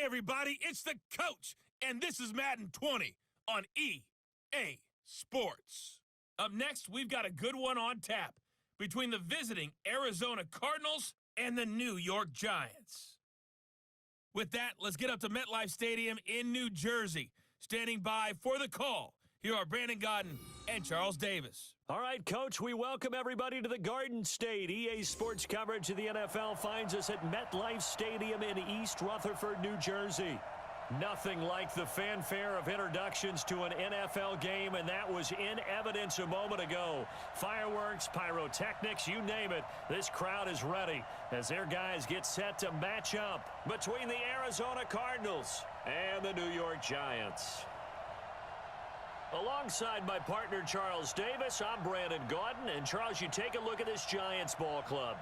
everybody, it's the coach, and this is Madden 20 on EA Sports. Up next, we've got a good one on tap between the visiting Arizona Cardinals and the New York Giants. With that, let's get up to MetLife Stadium in New Jersey. Standing by for the call, here are Brandon Godden and Charles Davis. All right, Coach, we welcome everybody to the Garden State. EA Sports coverage of the NFL finds us at MetLife Stadium in East Rutherford, New Jersey. Nothing like the fanfare of introductions to an NFL game, and that was in evidence a moment ago. Fireworks, pyrotechnics, you name it. This crowd is ready as their guys get set to match up between the Arizona Cardinals and the New York Giants. Alongside my partner, Charles Davis, I'm Brandon Godden. And, Charles, you take a look at this Giants ball club.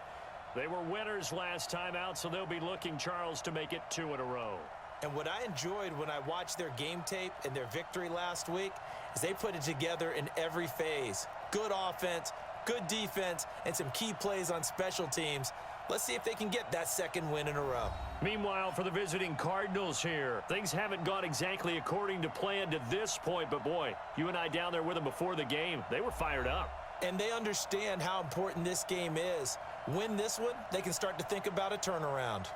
They were winners last time out, so they'll be looking, Charles, to make it 2 in a row. And what I enjoyed when I watched their game tape and their victory last week is they put it together in every phase. Good offense, good defense, and some key plays on special teams. Let's see if they can get that second win in a row. Meanwhile, for the visiting Cardinals here, things haven't gone exactly according to plan to this point, but boy, you and I down there with them before the game, they were fired up. And they understand how important this game is. Win this one, they can start to think about a turnaround.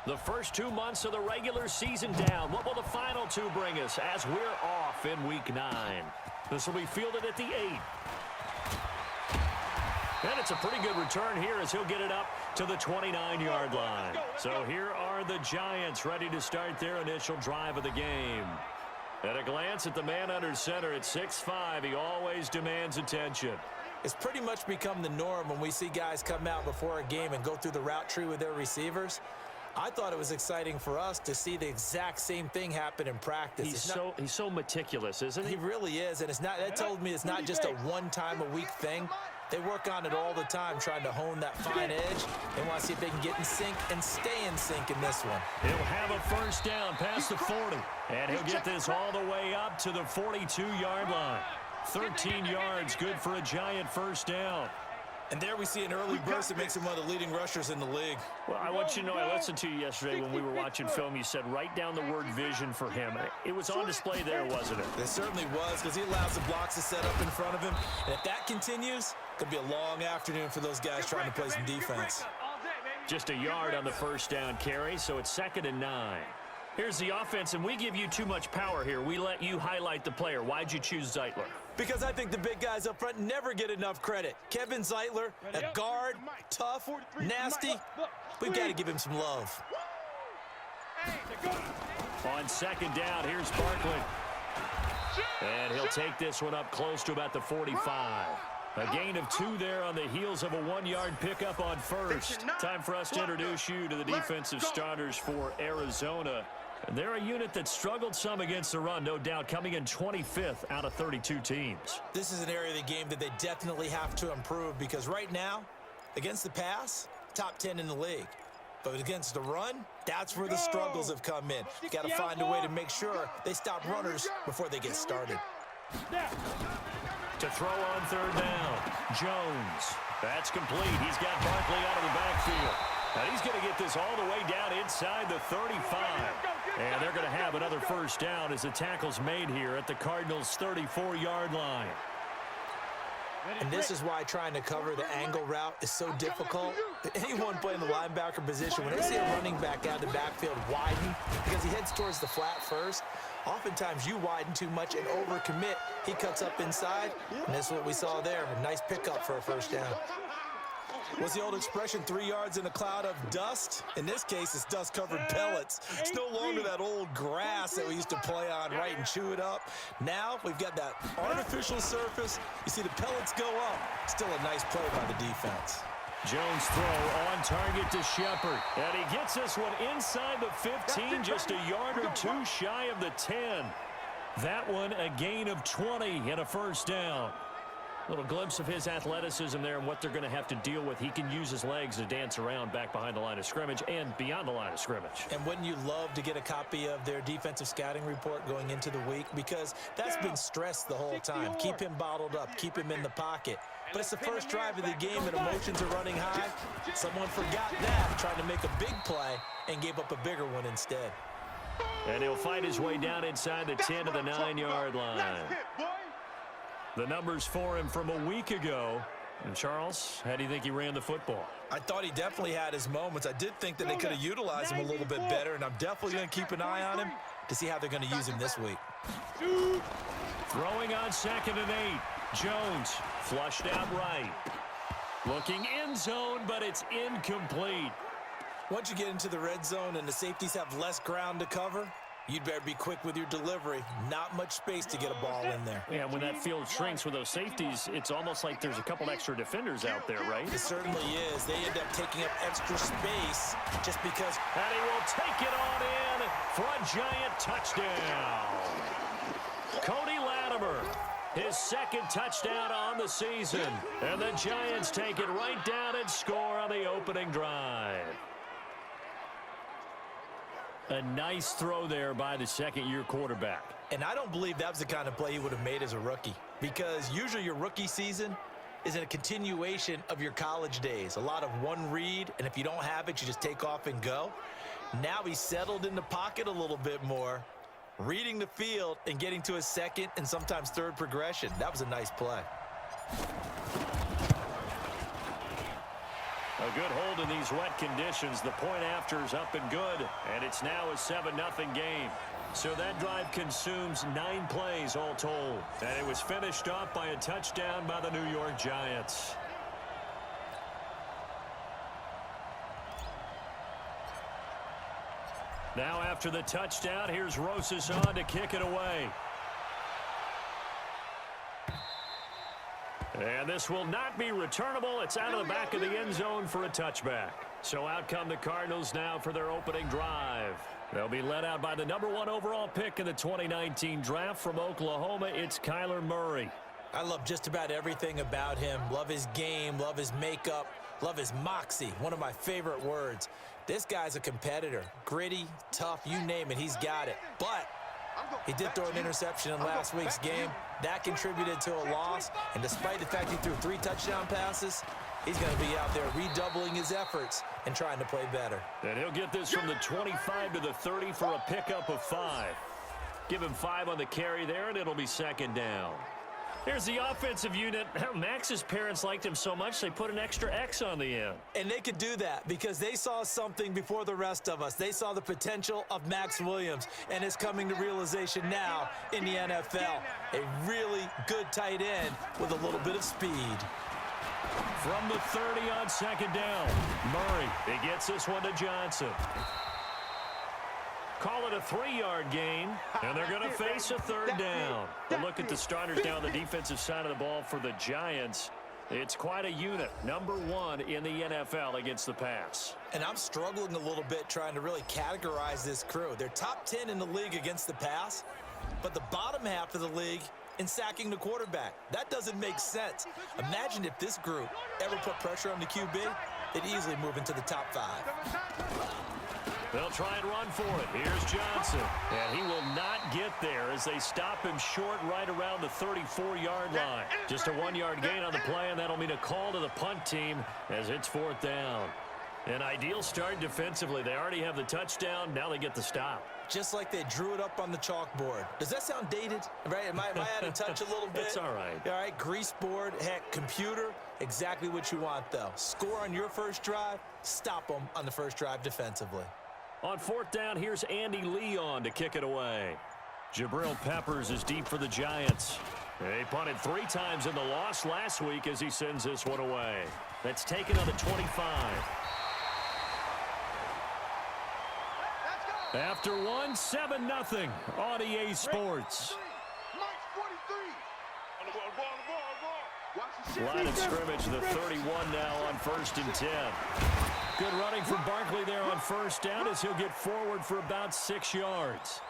The first 2 months of the regular season down. What will the final 2 bring us as we're off in Week 9? This will be fielded at the 8. And it's a pretty good return here as he'll get it up to the 29-yard line. So here are the Giants ready to start their initial drive of the game. At a glance at the man under center at 6'5", he always demands attention. It's pretty much become the norm when we see guys come out before a game and go through the route tree with their receivers. I thought it was exciting for us to see the exact same thing happen in practice. He's so meticulous, isn't he? He really is, and that told me it's not just a one-time-a-week thing. They work on it all the time, trying to hone that fine edge. They want to see if they can get in sync and stay in sync in this one. He'll have a first down past the 40, and he'll get this all the way up to the 42-yard line. 13 yards, good for a Giant first down. And there we see an early burst that makes him one of the leading rushers in the league. Well, I want you to know, I listened to you yesterday when we were watching film. You said write down the word vision for him. It was on display there, wasn't it? It certainly was, because he allows the blocks to set up in front of him. And if that continues, it could be a long afternoon for those guys trying to play some defense. Just a yard on the first down carry, so it's 2nd and 9. Here's the offense, and we give you too much power here. We let you highlight the player. Why'd you choose Zeitler? Because I think the big guys up front never get enough credit. Kevin Zeitler, a guard, tough, nasty. We've got to give him some love. On 2nd down, here's Barkley. And he'll take this one up close to about the 45. A gain of 2 there on the heels of a 1-yard pickup on first. Time for us to introduce you to the defensive starters for Arizona. And they're a unit that struggled some against the run, no doubt, coming in 25th out of 32 teams. This is an area of the game that they definitely have to improve, because right now, against the pass, top 10 in the league. But against the run, that's where the struggles have come in. You got to find a way to make sure they stop runners before they get started. To throw on 3rd down, Jones. That's complete. He's got Barkley out of the backfield. Now he's going to get this all the way down inside the 35. And they're going to have another first down as the tackle's made here at the Cardinals' 34-yard line. And this is why trying to cover the angle route is so difficult. Anyone playing the linebacker position, when they see a running back out of the backfield widen because he heads towards the flat first, oftentimes you widen too much and overcommit. He cuts up inside, and this is what we saw there. A nice pickup for a first down. What's the old expression, 3 yards in a cloud of dust? In this case, it's dust-covered pellets. It's no longer that old grass that we used to play on, right, and chew it up. Now we've got that artificial surface. You see the pellets go up. Still a nice play by the defense. Jones throw on target to Shepard. And he gets this one inside the 15, just a yard or 2 shy of the 10. That one a gain of 20 and a first down. Little glimpse of his athleticism there and what they're going to have to deal with. He can use his legs to dance around back behind the line of scrimmage and beyond the line of scrimmage. And wouldn't you love to get a copy of their defensive scouting report going into the week? Because that's been stressed the whole time. Keep him bottled up. Keep him in the pocket. But it's the first drive of the game and emotions are running high. Someone forgot that, trying to make a big play and gave up a bigger one instead. And he'll fight his way down inside the 10 to the 9-yard line. The numbers for him from a week ago. And Charles, how do you think he ran the football? I thought he definitely had his moments. I did think that they could have utilized him a little bit better, and I'm definitely going to keep an eye on him to see how they're going to use him this week. Throwing on 2nd and 8. Jones flushed out right. Looking end zone, but it's incomplete. Once you get into the red zone and the safeties have less ground to cover, you'd better be quick with your delivery. Not much space to get a ball in there. Yeah, when that field shrinks with those safeties, it's almost like there's a couple extra defenders out there, right? It certainly is. They end up taking up extra space just because. And he will take it on in for a giant touchdown. Cody Latimer, his 2nd touchdown on the season. And the Giants take it right down and score on the opening drive. A nice throw there by the second-year quarterback. And I don't believe that was the kind of play he would have made as a rookie, because usually your rookie season is a continuation of your college days. A lot of one read, and if you don't have it, you just take off and go. Now he's settled in the pocket a little bit more, reading the field and getting to his 2nd and sometimes 3rd progression. That was a nice play. A good hold in these wet conditions. The point after is up and good, and it's now a 7-0 game. So that drive consumes 9 plays all told, and it was finished off by a touchdown by the New York Giants. Now after the touchdown, here's Rosas on to kick it away. And this will not be returnable. It's out of the back of the end zone for a touchback. So out come the Cardinals now for their opening drive. They'll be led out by the #1 overall pick in the 2019 draft from Oklahoma. It's Kyler Murray. I love just about everything about him. Love his game, love his makeup, love his moxie, one of my favorite words. This guy's a competitor. Gritty, tough, you name it, he's got it. But he did throw an interception in last week's game. That contributed to a loss. And despite the fact he threw 3 touchdown passes, he's going to be out there redoubling his efforts and trying to play better. And he'll get this from the 25 to the 30 for a pickup of 5. Give him 5 on the carry there, and it'll be 2nd down. Here's the offensive unit. Max's parents liked him so much they put an extra X on the end. And they could do that because they saw something before the rest of us. They saw the potential of Max Williams, and it's coming to realization now in the NFL. A really good tight end with a little bit of speed. From the 30 on 2nd down, Murray, he gets this one to Johnson. Call it a 3-yard gain, and they're going to face a 3rd down. But look at the starters down the defensive side of the ball for the Giants. It's quite a unit, #1 in the NFL against the pass. And I'm struggling a little bit trying to really categorize this crew. They're top 10 in the league against the pass, but the bottom half of the league in sacking the quarterback. That doesn't make sense. Imagine if this group ever put pressure on the QB, they'd easily move into the top 5. They'll try and run for it. Here's Johnson. And he will not get there as they stop him short right around the 34-yard line. Just a 1-yard gain on the play, and that'll mean a call to the punt team as it's 4th down. An ideal start defensively. They already have the touchdown. Now they get the stop. Just like they drew it up on the chalkboard. Does that sound dated? Right? Am I out of touch a little bit? It's all right. All right, grease board, heck, computer, exactly what you want, though. Score on your first drive, stop them on the first drive defensively. On 4th down, here's Andy Leon to kick it away. Jabril Peppers is deep for the Giants. They punted 3 times in the loss last week as he sends this one away. That's taken on the 25. After 1, 7-0 on EA Sports. Line of scrimmage, the 31 now on 1st and 10. Good running from Barkley there on 1st down as he'll get forward for about 6 yards.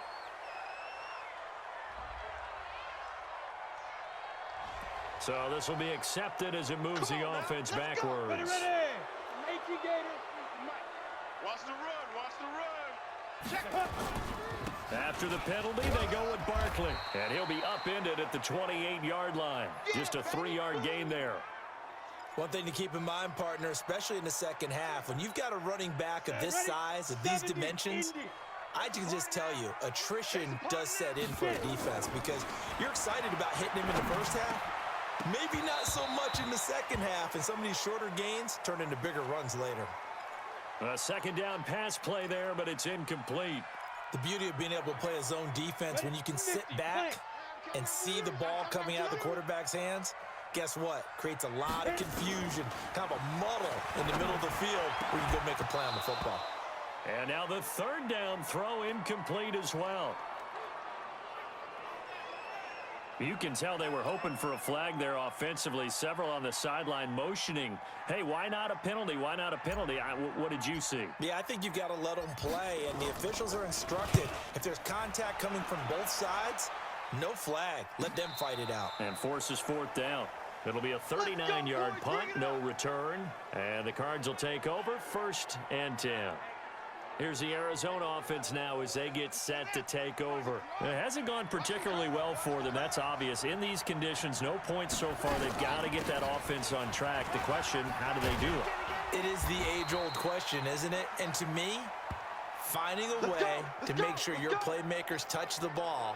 So this will be accepted as it moves the offense backwards. Ready. Watch the run. Watch the run. Check. After the penalty, they go with Barkley. And he'll be upended at the 28-yard line. Just a 3-yard gain there. One thing to keep in mind, partner, especially in the second half, when you've got a running back of this size, of these dimensions, I can just tell you, attrition does set in for a defense because you're excited about hitting him in the first half. Maybe not so much in the second half, and some of these shorter gains turn into bigger runs later. A second down pass play there, but it's incomplete. The beauty of being able to play a zone defense when you can sit back and see the ball coming out of the quarterback's hands, guess what? Creates a lot of confusion, kind of a muddle in the middle of the field where you can go make a play on the football. And now the third down throw incomplete as well. You can tell they were hoping for a flag there offensively. Several on the sideline motioning, hey, why not a penalty? Why not a penalty? What did you see? Yeah, I think you've got to let them play, and the officials are instructed. If there's contact coming from both sides, no flag. Let them fight it out. And forces fourth down. It'll be a 39-yard punt, no return. And the Cards will take over, 1st and 10. Here's the Arizona offense now as they get set to take over. It hasn't gone particularly well for them. That's obvious. In these conditions, no points so far. They've got to get that offense on track. The question, how do they do it? It is the age-old question, isn't it? And to me, finding a way to make sure your playmakers touch the ball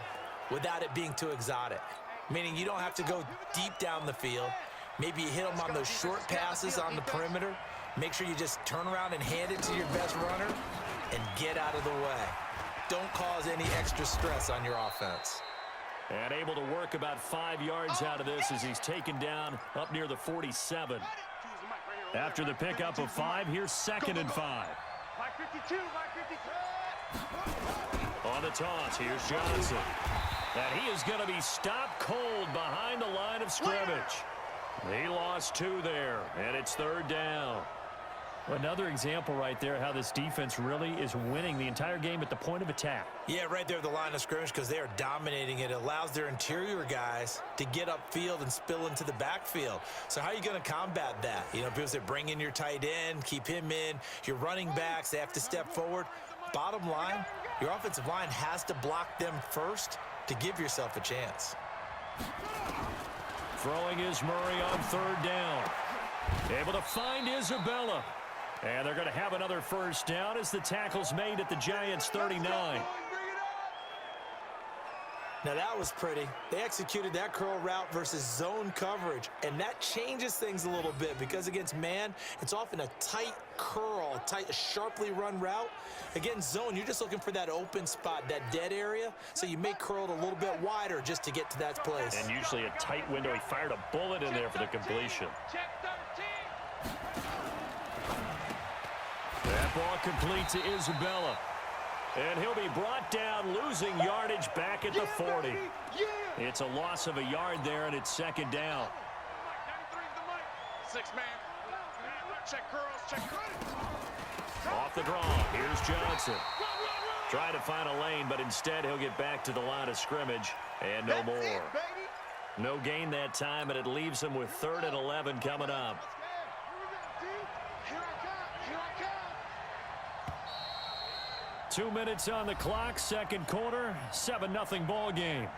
without it being too exotic. Meaning you don't have to go deep down the field. Maybe you hit them on those short passes on the perimeter. Make sure you just turn around and hand it to your best runner and get out of the way. Don't cause any extra stress on your offense. And able to work about 5 yards out of this as he's taken down up near the 47. After the pickup of 5, here's 2nd and 5. On the toss, here's Johnson. And he is going to be stopped cold behind the line of scrimmage. He lost 2 there, and it's 3rd down. Another example right there how this defense really is winning the entire game at the point of attack. Yeah, right there at the line of scrimmage because they are dominating it. It allows their interior guys to get upfield and spill into the backfield. So how are you going to combat that? You know, people say bring in your tight end, keep him in. Your running backs, they have to step forward. Bottom line, your offensive line has to block them first to give yourself a chance. Throwing is Murray on 3rd down. Able to find Isabella. And they're going to have another 1st down as the tackle's made at the Giants' 39. Now that was pretty. They executed that curl route versus zone coverage, and that changes things a little bit because against man, it's often a tight curl, tight, sharply run route. Against zone, you're just looking for that open spot, that dead area, so you may curl it a little bit wider just to get to that place. And usually a tight window. He fired a bullet in there for the completion. That ball complete to Isabella. And he'll be brought down, losing yardage back at the 40. It's a loss of a yard there, and it's 2nd down. 6-man. Check curls, check curls. Off the draw, here's Johnson. Trying to find a lane, but instead he'll get back to the line of scrimmage, and no more. No gain that time, and it leaves him with 3rd and 11 coming up. 2 minutes on the clock, 2nd quarter, 7-0 ball game.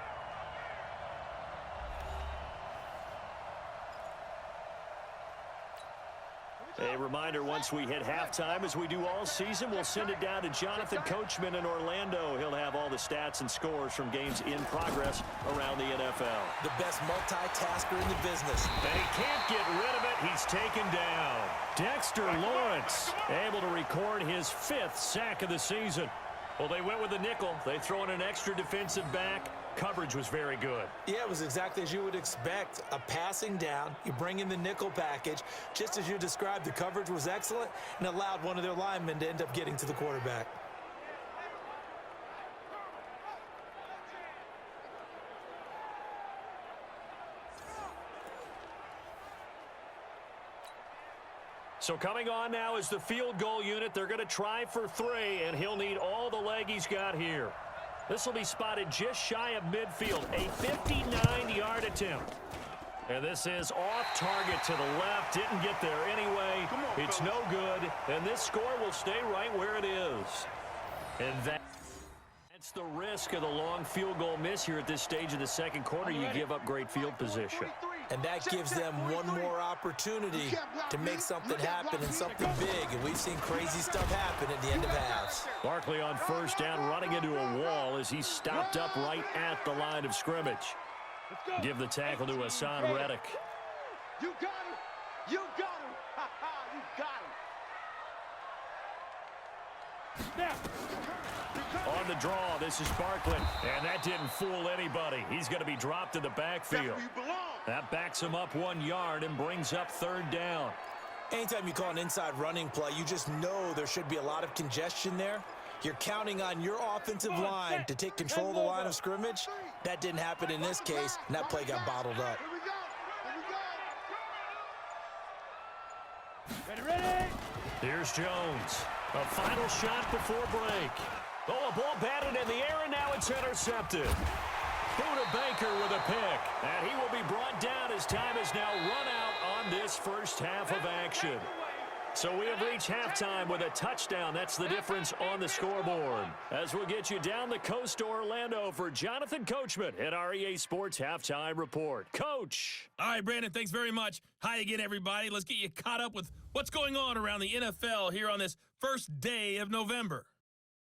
A reminder, once we hit halftime, as we do all season, we'll send it down to Jonathan Coachman in Orlando. He'll have all the stats and scores from games in progress around the NFL. The best multitasker in the business. And he can't get rid of it. He's taken down. Dexter Lawrence able to record his 5th sack of the season. Well, they went with the nickel. They throw in an extra defensive back. Coverage was very good. Yeah, it was exactly as you would expect. A passing down, you bring in the nickel package. Just as you described, the coverage was excellent and allowed one of their linemen to end up getting to the quarterback. So coming on now is the field goal unit. They're going to try for 3, and he'll need all the leg he's got here. This will be spotted just shy of midfield. A 59-yard attempt. And this is off target to the left. Didn't get there anyway. It's no good. And this score will stay right where it is. And that's the risk of the long field goal miss here at this stage of the second quarter. You give up great field position. And that gives them one more opportunity to make something happen and something big. And we've seen crazy stuff happen at the end of halves. Barkley on first down, running into a wall as he stopped up right at the line of scrimmage. Give the tackle to Hassan Reddick. You got him. You got him. You got him. On the draw, this is Barkley. And that didn't fool anybody. He's going to be dropped in the backfield. That backs him up 1 yard and brings up third down. Anytime you call an inside running play, you just know there should be a lot of congestion there. You're counting on your offensive line to take control of the line of scrimmage. That didn't happen in this case, and that play got bottled up. Ready? Here's Jones. A final shot before break. Oh, a ball batted in the air, and now it's intercepted. Buda Baker with a pick. And he will be brought down as time has now run out on this first half of action. So we have reached halftime with a touchdown. That's the difference on the scoreboard. As we'll get you down the coast to Orlando for Jonathan Coachman at our EA Sports Halftime Report. Coach. All right, Brandon, thanks very much. Hi again, everybody. Let's get you caught up with what's going on around the NFL here on this first day of November.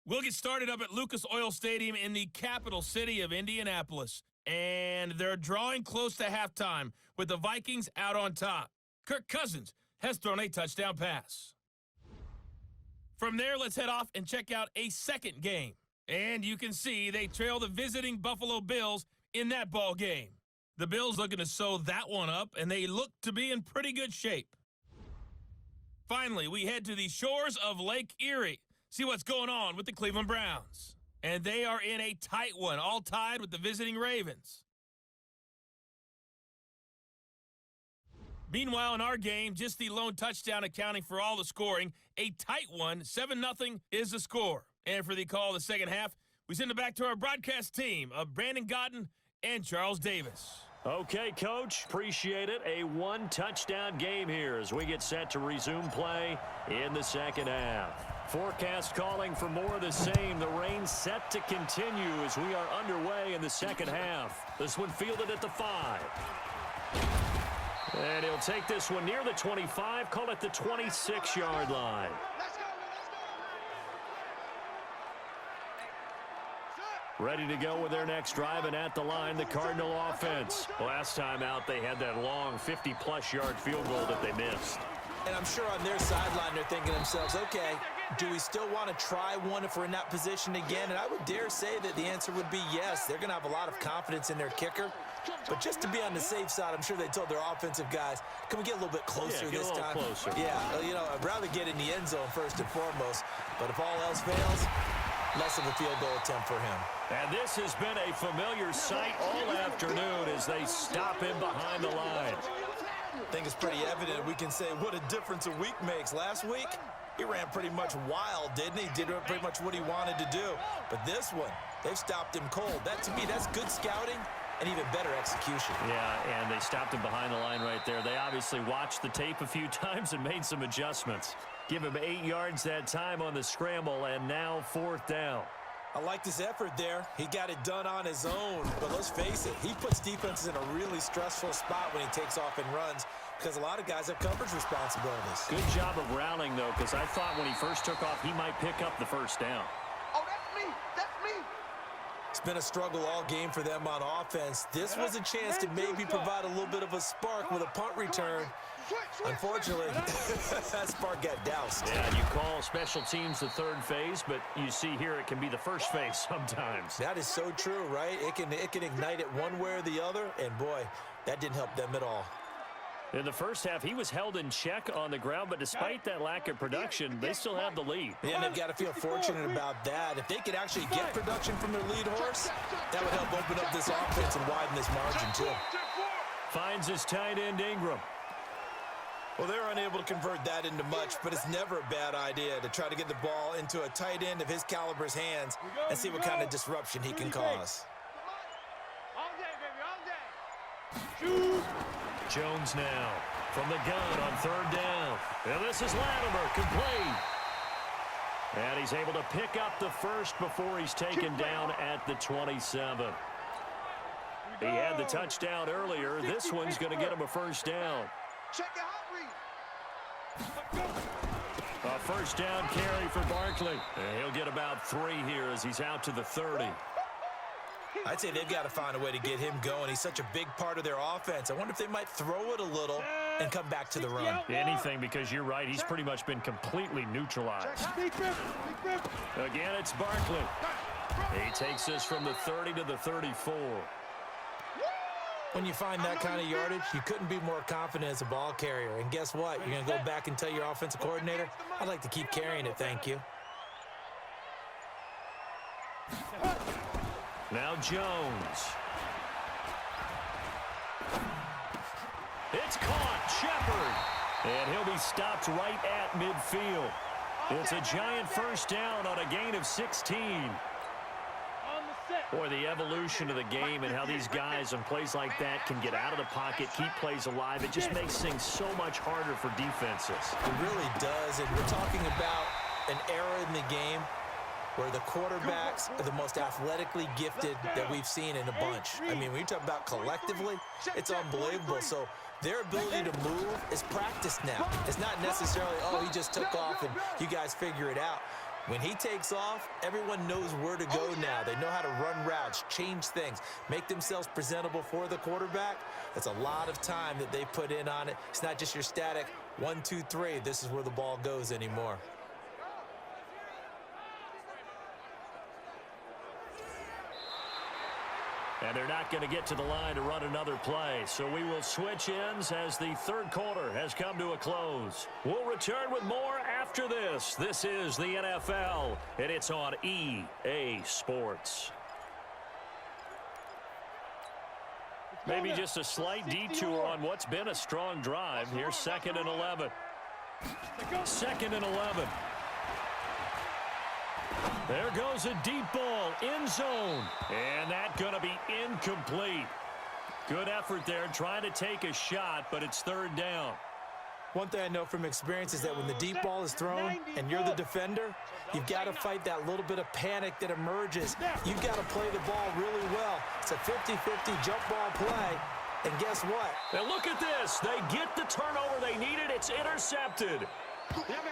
We'll get started up at Lucas Oil Stadium in the capital city of Indianapolis. And they're drawing close to halftime with the Vikings out on top. Kirk Cousins has thrown a touchdown pass. From there, let's head off and check out a second game. And you can see they trail the visiting Buffalo Bills in that ball game. The Bills looking to sew that one up, and they look to be in pretty good shape. Finally, we head to the shores of Lake Erie. See what's going on with the Cleveland Browns. And they are in a tight one, all tied with the visiting Ravens. Meanwhile, in our game, just the lone touchdown accounting for all the scoring. A tight one, 7-0 is the score. And for the call of the second half, we send it back to our broadcast team of Brandon Gotten and Charles Davis. Okay, Coach, appreciate it. A one-touchdown game here as we get set to resume play in the second half. Forecast calling for more of the same. The rain set to continue as we are underway in the second half. This one fielded at the 5. And he'll take this one near the 25, call it the 26-yard line. Ready to go with their next drive, and at the line, the Cardinal offense. Last time out, they had that long 50-plus yard field goal that they missed. And I'm sure on their sideline, they're thinking to themselves, okay, do we still want to try one if we're in that position again? And I would dare say that the answer would be yes. They're going to have a lot of confidence in their kicker. But just to be on the safe side, I'm sure they told their offensive guys, can we get a little bit closer this time? Closer. Yeah, you know, I'd rather get in the end zone first and foremost. But if all else fails, less of a field goal attempt for him. And this has been a familiar sight all afternoon as they stop him behind the line. I think it's pretty evident. We can say what a difference a week makes. Last week, he ran pretty much wild, didn't he? Did pretty much what he wanted to do. But this one, they've stopped him cold. That, to me, that's good scouting and even better execution. Yeah, and they stopped him behind the line right there. They obviously watched the tape a few times and made some adjustments. Give him 8 yards that time on the scramble, and now fourth down. I liked his effort there. He got it done on his own. But let's face it, he puts defenses in a really stressful spot when he takes off and runs because a lot of guys have coverage responsibilities. Good job of rallying, though, because I thought when he first took off, he might pick up the first down. Oh, that's me. That's me. It's been a struggle all game for them on offense. This was a chance to maybe provide a little bit of a spark with a punt return. Unfortunately, that spark got doused. Yeah, you call special teams the third phase, but you see here it can be the first phase sometimes. That is so true, right? It can ignite it one way or the other, and boy, that didn't help them at all. In the first half, he was held in check on the ground, but despite that lack of production, they still have the lead. Yeah, and they've got to feel fortunate about that. If they could actually get production from their lead horse, that would help open up this offense and widen this margin, too. Finds his tight end, Ingram. Well, they're unable to convert that into much, but it's never a bad idea to try to get the ball into a tight end of his caliber's hands and see what kind of disruption he can cause. All day, baby, all day. Shoot. Jones now from the gun on third down. And this is Latimer, complete. And he's able to pick up the first before he's taken down at the 27. He had the touchdown earlier. This one's going to get him a first down. Check your hot read. A first down carry for Barkley. And he'll get about 3 here as he's out to the 30. I'd say they've got to find a way to get him going. He's such a big part of their offense. I wonder if they might throw it a little and come back to the run. Anything, because you're right. He's pretty much been completely neutralized. Again, it's Barkley. He takes this from the 30 to the 34. When you find that kind of yardage, you couldn't be more confident as a ball carrier. And guess what? You're going to go back and tell your offensive coordinator, I'd like to keep carrying it, thank you. Now Jones. It's caught. Shepard. And he'll be stopped right at midfield. It's a giant first down on a gain of 16. Boy, the evolution of the game and how these guys in plays like that can get out of the pocket, keep plays alive, it just makes things so much harder for defenses. It really does, and we're talking about an era in the game where the quarterbacks are the most athletically gifted that we've seen in a bunch. I mean, when you talk about collectively, it's unbelievable. So their ability to move is practiced now. It's not necessarily, oh, he just took off and you guys figure it out. When he takes off, everyone knows where to go now. They know how to run routes, change things, make themselves presentable for the quarterback. That's a lot of time that they put in on it. It's not just your static 1, 2, 3. This is where the ball goes anymore. And they're not going to get to the line to run another play. So we will switch ends as the third quarter has come to a close. We'll return with more after this. This is the NFL, and it's on EA Sports. Maybe just a slight detour on what's been a strong drive. Here's 2nd and 11. 2nd and 11. There goes a deep ball, end zone, and that's going to be incomplete. Good effort there, trying to take a shot, but it's third down. One thing I know from experience is that when the deep ball is thrown and you're the defender, you've got to fight that little bit of panic that emerges. You've got to play the ball really well. It's a 50-50 jump ball play, and guess what? And look at this. They get the turnover they needed. It's intercepted.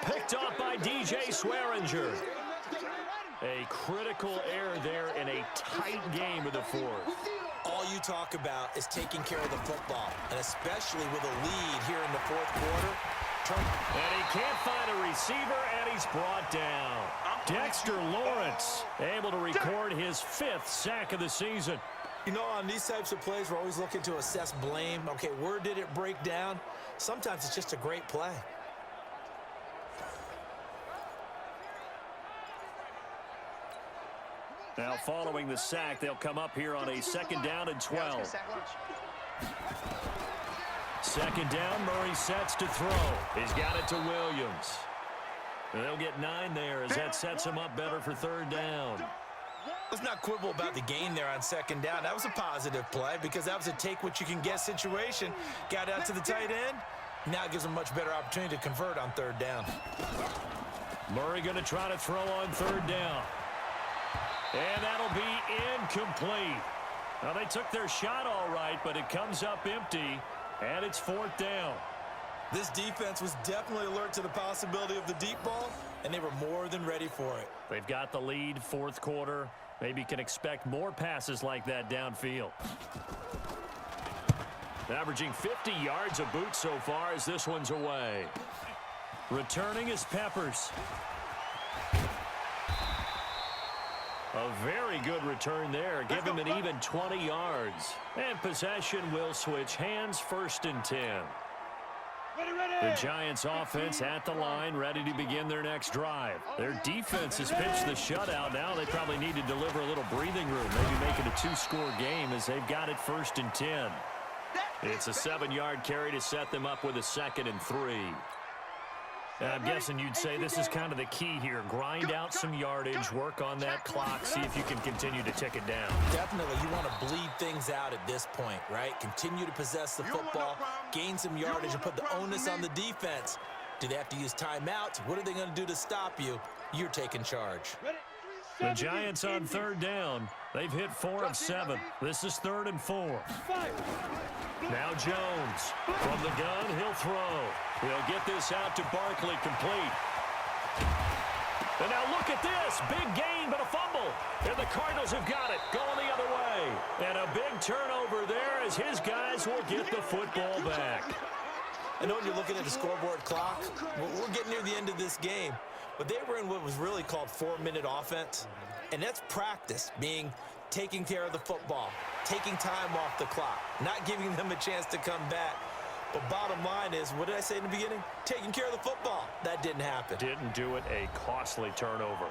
Picked off by DJ Swearinger. A critical error there in a tight game of the fourth. All you talk about is taking care of the football, and especially with a lead here in the fourth quarter. And he can't find a receiver, and he's brought down. Dexter Lawrence able to record his 5th sack of the season. You know, on these types of plays, we're always looking to assess blame. Okay, where did it break down? Sometimes it's just a great play. Now, following the sack, they'll come up here on a 2nd down and 12. 2nd down, Murray sets to throw. He's got it to Williams. And they'll get 9 there as that sets him up better for 3rd down. Let's not quibble about the gain there on 2nd down. That was a positive play because that was a take-what-you-can-get situation. Got out to the tight end. Now it gives them a much better opportunity to convert on 3rd down. Murray going to try to throw on 3rd down. And that'll be incomplete. Now, they took their shot all right, but it comes up empty, and it's 4th down. This defense was definitely alert to the possibility of the deep ball, and they were more than ready for it. They've got the lead, 4th quarter. Maybe can expect more passes like that downfield. Averaging 50 yards a boot so far as this one's away. Returning is Peppers. A very good return there. Give him an even 20 yards. And possession will switch hands, 1st and 10. The Giants offense at the line, ready to begin their next drive. Their defense has pitched the shutout. Now they probably need to deliver a little breathing room, maybe make it a 2-score game as they've got it 1st and 10. It's a 7-yard carry to set them up with a 2nd and 3. I'm guessing you'd say this is kind of the key here. Grind out some yardage, work on that clock, see if you can continue to tick it down. Definitely, you want to bleed things out at this point, right? Continue to possess the football, gain some yardage, and put the onus on the defense. Do they have to use timeouts? What are they going to do to stop you? You're taking charge. The Giants on third down. They've hit 4 of 7. This is 3rd and 4. Now Jones. From the gun, he'll throw. He'll get this out to Barkley, complete. And now look at this. Big gain, but a fumble. And the Cardinals have got it, going the other way. And a big turnover there as his guys will get the football back. I know when you're looking at the scoreboard clock, we're getting near the end of this game. But they were in what was really called 4-minute offense. And that's practice, meaning taking care of the football, taking time off the clock, not giving them a chance to come back. But bottom line is, what did I say in the beginning? Taking care of the football. That didn't happen. Didn't do it, a costly turnover.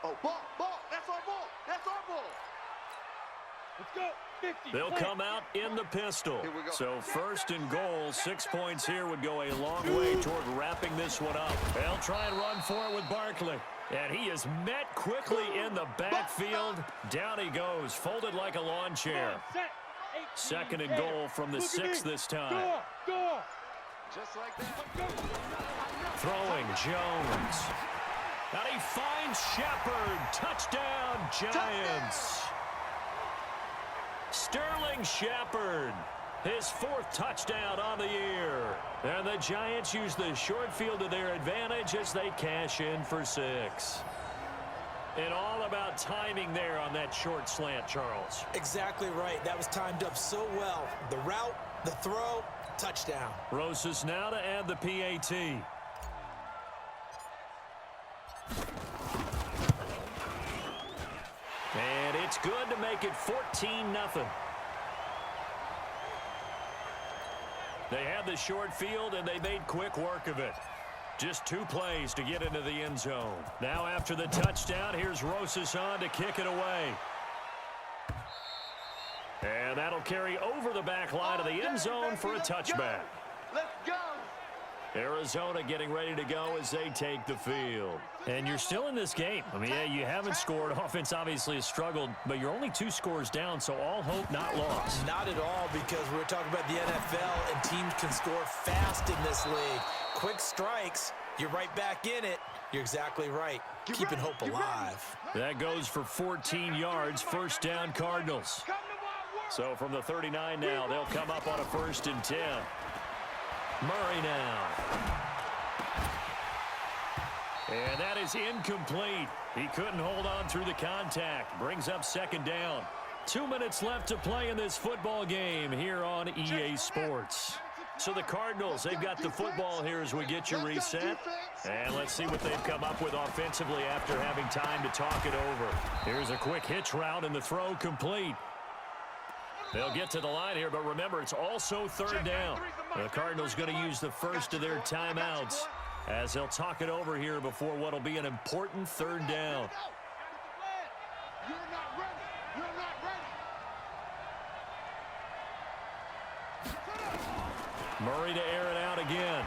Oh, ball. That's our ball. That's our ball. Let's go. 50. They'll come out in the pistol. Here we go. So 1st and goal, 6 points here would go a long way toward wrapping this one up. They'll try and run for it with Barkley. And he is met quickly in the backfield. Down he goes, folded like a lawn chair. 2nd and goal from the 6 this time. Just like that. Throwing Jones. And he finds Shepard. Touchdown, Giants. Sterling Shepard, his 4th touchdown on the year. And the Giants use the short field to their advantage as they cash in for 6. And all about timing there on that short slant, Charles. Exactly right. That was timed up so well. The route, the throw, touchdown. Rosas now to add the PAT. And it's good to make it 14-0. They had the short field, and they made quick work of it. Just 2 plays to get into the end zone. Now after the touchdown, here's Rosas on to kick it away. And that'll carry over the back line of the end zone for a touchback. Let's go. Arizona getting ready to go as they take the field. And you're still in this game. I mean, yeah, you haven't scored. Offense obviously has struggled, but you're only 2 scores down, so all hope not lost. Not at all, because we're talking about the NFL, and teams can score fast in this league. Quick strikes, you're right back in it. You're exactly right. Keeping hope alive. That goes for 14 yards. 1st down, Cardinals. So from the 39 now, they'll come up on a 1st and 10. Murray now. And that is incomplete. He couldn't hold on through the contact. Brings up 2nd down. 2 minutes left to play in this football game here on EA Sports. So the Cardinals, they've got the football here as we get you reset. And let's see what they've come up with offensively after having time to talk it over. Here's a quick hitch route and the throw complete. They'll get to the line here, but remember, it's also 3rd down. The Cardinals going to use the 1st of their timeouts as they'll talk it over here before what will be an important 3rd down. You're not ready. You're not ready. Murray to air it out again.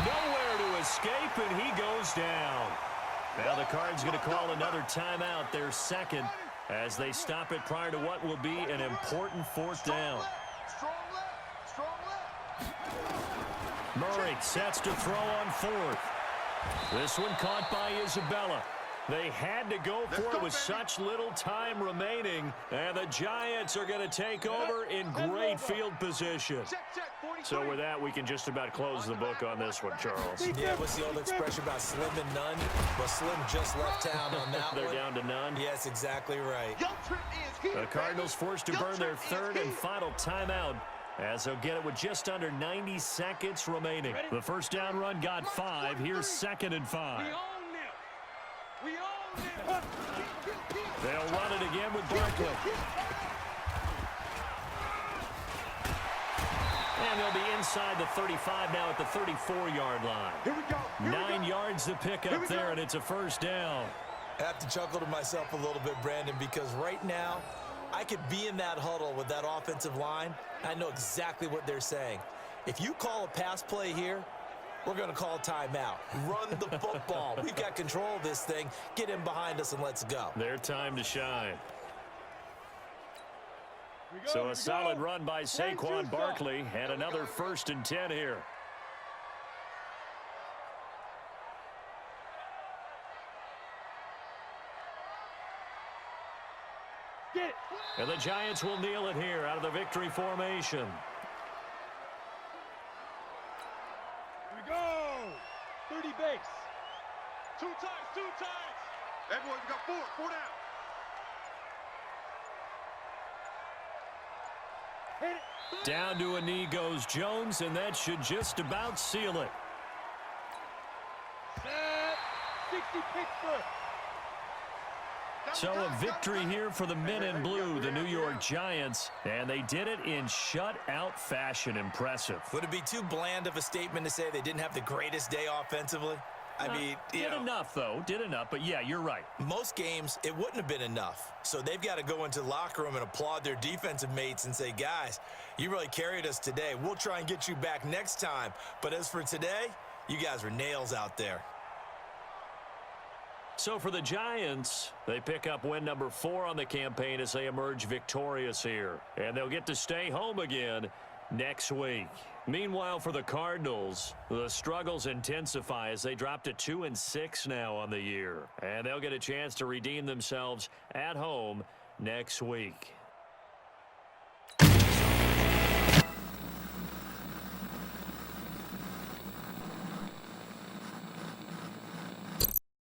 Nowhere to escape, and he goes down. Now the Cards going to call another timeout, their 2nd, as they stop it prior to what will be an important 4th down. Strong left. Strong left. Murray sets to throw on 4th. This one caught by Isabella. They had to go for it with such little time remaining, and the Giants are going to take over in great field position. So with that, we can just about close the book on this one, Charles. Yeah, what's the old expression about slim and none? Well, Slim just left town on that They're one. down to none. Yes, exactly right. The Cardinals forced to burn their 3rd and final timeout as they'll get it with just under 90 seconds remaining. The 1st down run got 5. Here's 2nd and 5. They'll run it again with Barkley. And they'll be inside the 35 now at the 34-yard line. Here we go. 9 yards to pick up there, and it's a first down. I have to chuckle to myself a little bit, Brandon, because right now I could be in that huddle with that offensive line. I know exactly what they're saying. If you call a pass play here, we're going to call a timeout. Run the football. We've got control of this thing. Get in behind us and let's go. Their time to shine. So a solid run by Saquon Barkley and another 1st and 10 here. Get it. And the Giants will kneel it here out of the victory formation. Here we go. 30 base. 2 times, 2 times. Hey, boys, we got 4 down. Hit it. Down to a knee goes Jones, and that should just about seal it. Set. 60 Pittsburgh. So a victory here for the men in blue, the New York Giants, and they did it in shutout fashion. Impressive. Would it be too bland of a statement to say they didn't have the greatest day offensively? I mean, did enough, though. Did enough, but yeah, you're right. Most games, it wouldn't have been enough. So they've got to go into the locker room and applaud their defensive mates and say, guys, you really carried us today. We'll try and get you back next time. But as for today, you guys were nails out there. So for the Giants, they pick up win number 4 on the campaign as they emerge victorious here. And they'll get to stay home again next week. Meanwhile, for the Cardinals, the struggles intensify as they drop to 2-6 now on the year. And they'll get a chance to redeem themselves at home next week.